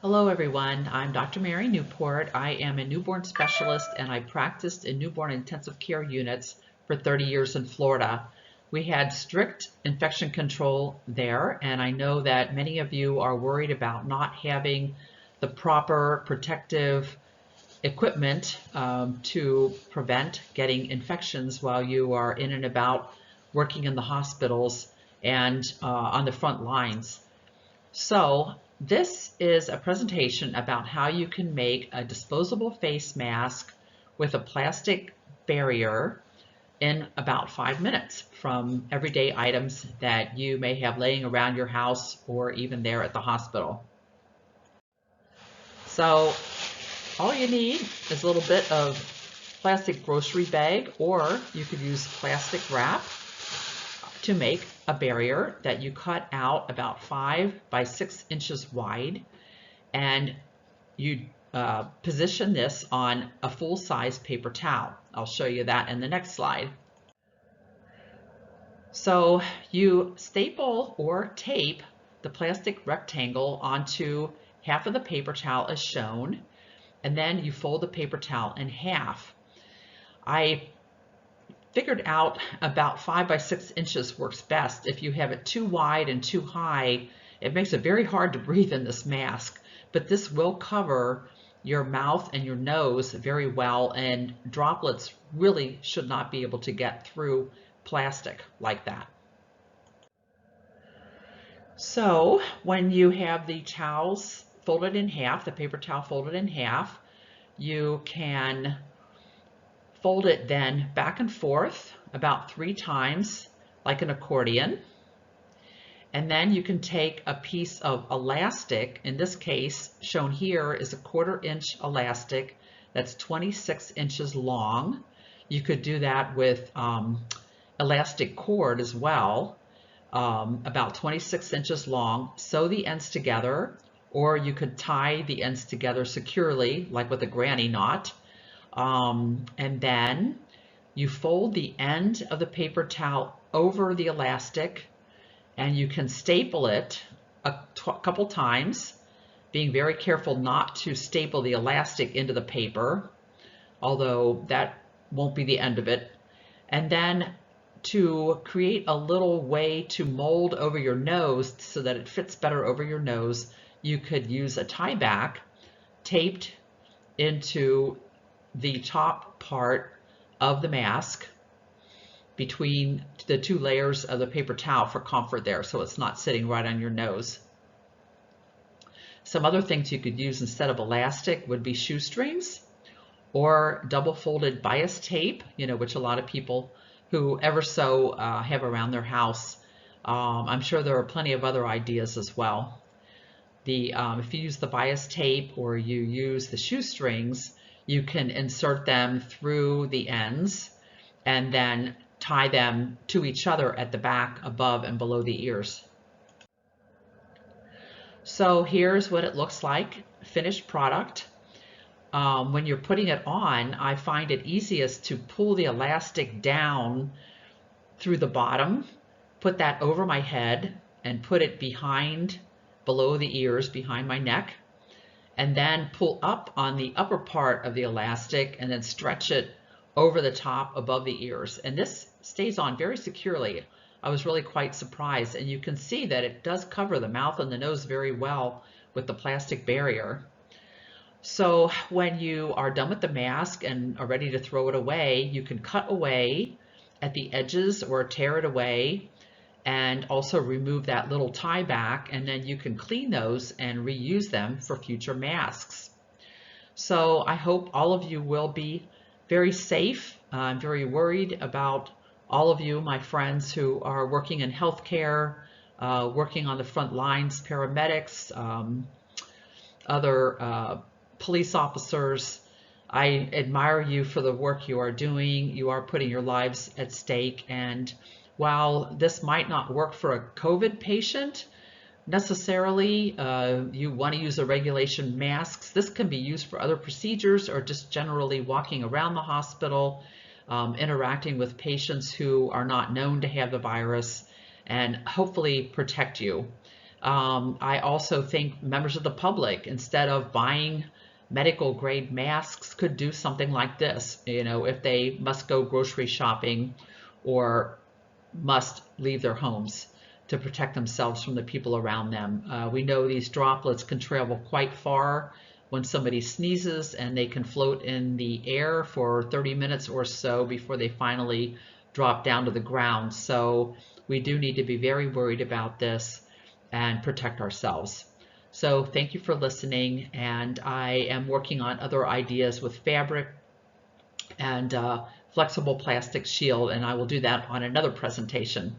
Hello everyone, I'm Dr. Mary Newport. I am a newborn specialist and I practiced in newborn intensive care units for 30 years in Florida. We had strict infection control there, and I know that many of you are worried about not having the proper protective equipment to prevent getting infections while you are in and about working in the hospitals and on the front lines. So this is a presentation about how you can make a disposable face mask with a plastic barrier in about 5 minutes from everyday items that you may have laying around your house or even there at the hospital. So all you need is a little bit of plastic grocery bag, or you could use plastic wrap to make a barrier that you cut out about 5 by 6 inches wide, and you position this on a full-size paper towel. I'll show you that in the next slide. So you staple or tape the plastic rectangle onto half of the paper towel as shown, and then you fold the paper towel in half. I figured out about 5 by 6 inches works best. If you have it too wide and too high, it makes it very hard to breathe in this mask, but this will cover your mouth and your nose very well, and droplets really should not be able to get through plastic like that. So when you have the towels folded in half, the paper towel folded in half, you can fold it then back and forth about 3 times like an accordion. And then you can take a piece of elastic. In this case, shown here is a 1/4 inch elastic that's 26 inches long. You could do that with elastic cord as well, about 26 inches long. Sew the ends together, or you could tie the ends together securely, like with a granny knot. And then you fold the end of the paper towel over the elastic, and you can staple it a couple times, being very careful not to staple the elastic into the paper, although that won't be the end of it. And then to create a little way to mold over your nose so that it fits better over your nose, you could use a tie back taped into the top part of the mask between the 2 layers of the paper towel for comfort there, so it's not sitting right on your nose. Some other things you could use instead of elastic would be shoestrings or double folded bias tape, which a lot of people who ever so have around their house. I'm sure there are plenty of other ideas as well. If you use the bias tape or you use the shoestrings, you can insert them through the ends and then tie them to each other at the back, above and below the ears. So here's what it looks like, finished product. When you're putting it on, I find it easiest to pull the elastic down through the bottom, put that over my head, and put it below the ears, behind my neck, and then pull up on the upper part of the elastic and then stretch it over the top above the ears. And this stays on very securely. I was really quite surprised, and you can see that it does cover the mouth and the nose very well with the plastic barrier. So when you are done with the mask and are ready to throw it away, you can cut away at the edges or tear it away, and also remove that little tie back, and then you can clean those and reuse them for future masks. So I hope all of you will be very safe. I'm very worried about all of you, my friends who are working in healthcare, working on the front lines, paramedics, other police officers. I admire you for the work you are doing. You are putting your lives at stake, and while this might not work for a COVID patient necessarily, you want to use the regulation masks. This can be used for other procedures or just generally walking around the hospital, interacting with patients who are not known to have the virus, and hopefully protect you. I also think members of the public, instead of buying medical grade masks, could do something like this. You know, if they must go grocery shopping or must leave their homes to protect themselves from the people around them. We know these droplets can travel quite far when somebody sneezes, and they can float in the air for 30 minutes or so before they finally drop down to the ground. So we do need to be very worried about this and protect ourselves. So thank you for listening, and I am working on other ideas with fabric and flexible plastic shield, and I will do that on another presentation.